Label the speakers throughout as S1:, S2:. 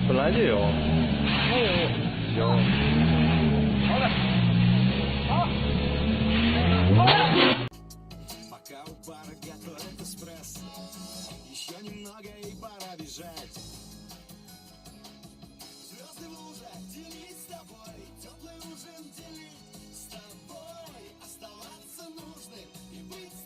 S1: 本来就有。行。好嘞。好。好嘞。
S2: Пока у пара готовит эспрессо, еще немного и пора бежать. Звезды в луже делить с тобой, теплый ужин делить с тобой, оставаться нужным и быть.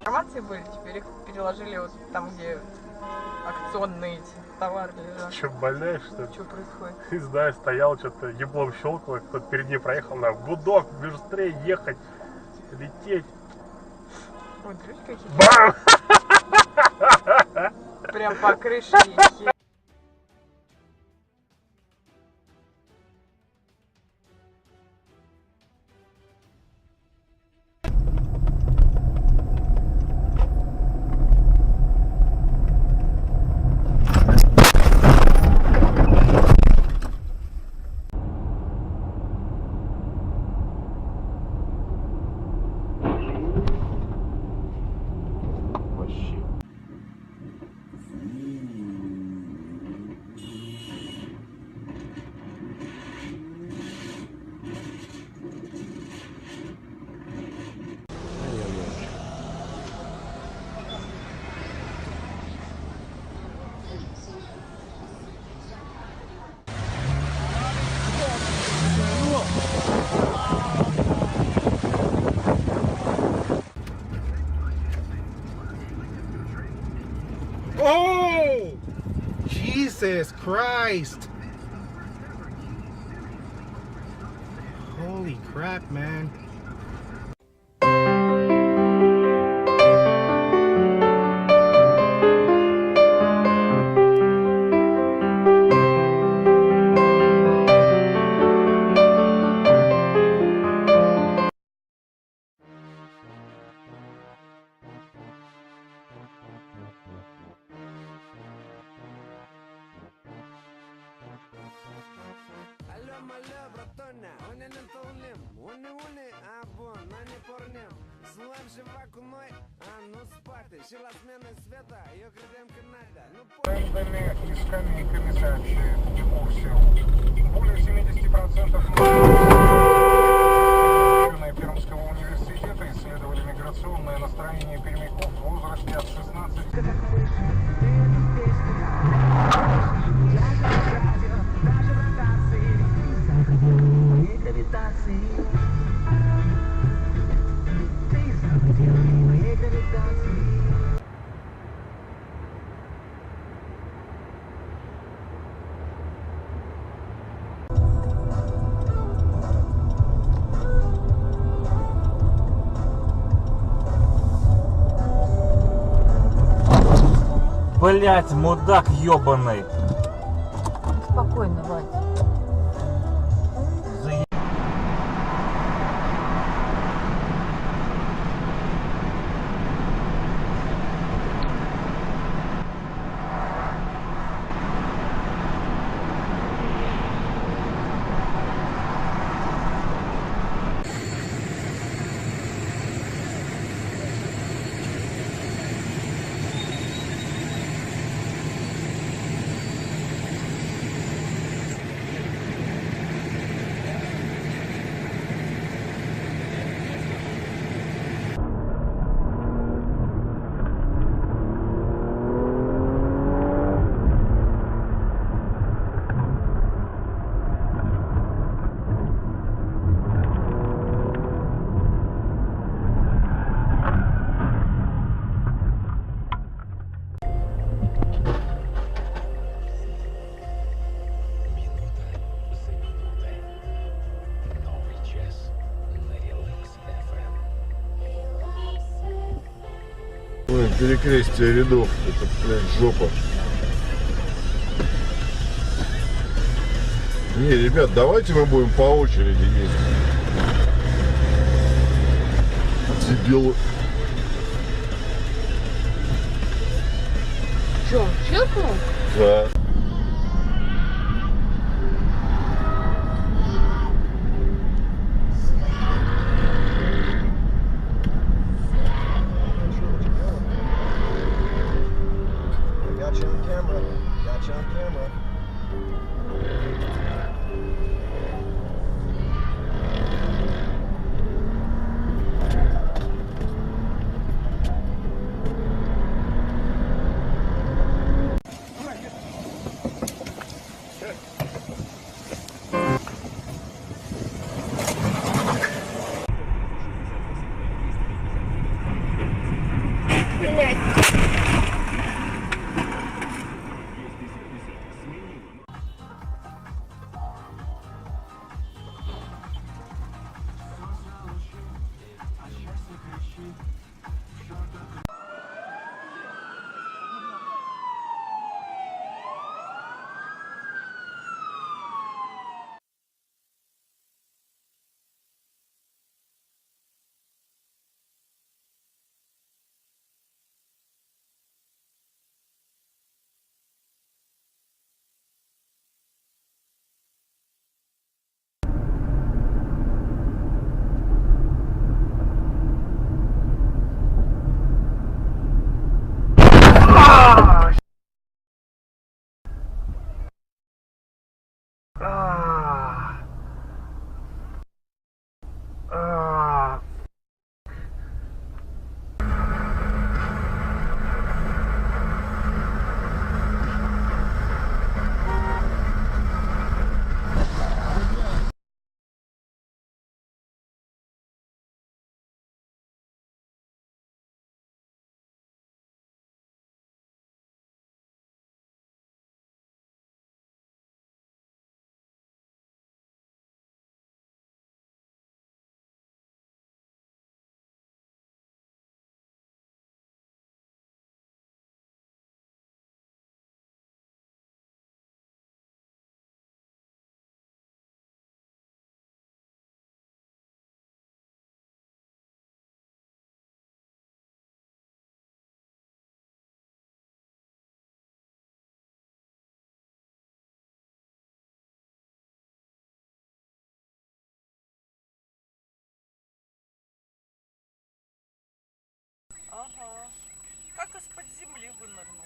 S3: Информации были, теперь их переложили вот там, где акционные эти товары лежат.
S4: Че, больная, что ли?
S3: Что происходит?
S4: Не знаю, стоял, что-то еблом щелкало, кто-то перед ней проехал, на гудок, быстрее ехать, лететь.
S3: Ой, смотрите, какие.
S4: Бам!
S3: Прям по крыше ехи.
S5: Oh! Jesus Christ! Holy crap, man.
S2: Алло, братоня, он не толнем, он не абон, на не порнем. Злам живак уной, а ну спати, сила смены света, ее кредем Канада.
S6: Брендами и скамейками сообщает Декурсио. Более 70% Пермского университета исследовали миграционное настроение пермяков в возрасте от 16
S1: Блять, мудак ёбаный.
S3: Спокойно, Вань.
S7: перекрестие рядов. Это, блядь, жопа. Не, ребят, давайте мы будем по очереди ездить. Дебилы.
S3: Че, честно?
S7: Да.
S8: Got you on camera. Got you on camera.
S3: Ага. Как из-под земли вынырнул.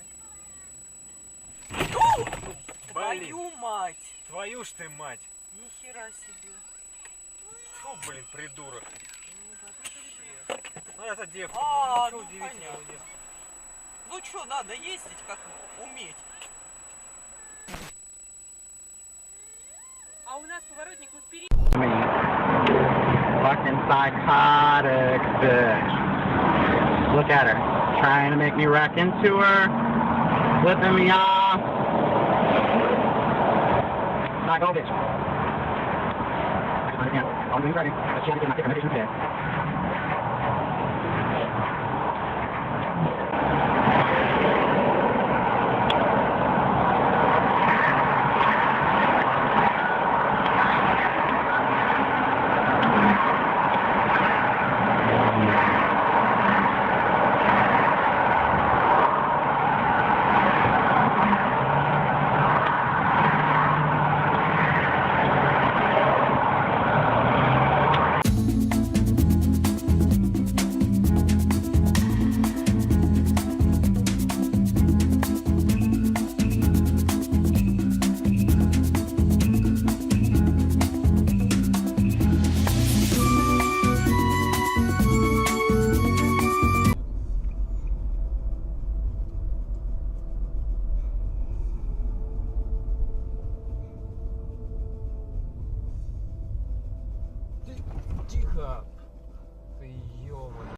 S3: Твою мать!
S1: Твою ж ты мать.
S3: Нихера себе.
S1: Фу, блин, придурок.
S3: Вообще.
S1: Ну это девка.
S3: А,
S1: Ничего
S3: ну,
S1: удивительного
S3: понятно.
S1: нет.
S3: Ну что, надо ездить как уметь.
S9: А у нас поворотник вот впереди.
S10: Fucking psychotic bitch. Look at her. Trying to make me wreck into her. Flipping me off. Not go, bitch. I'm doing ready. Let's try to get my recommendation today.
S1: Тихо. Ты ёбаный.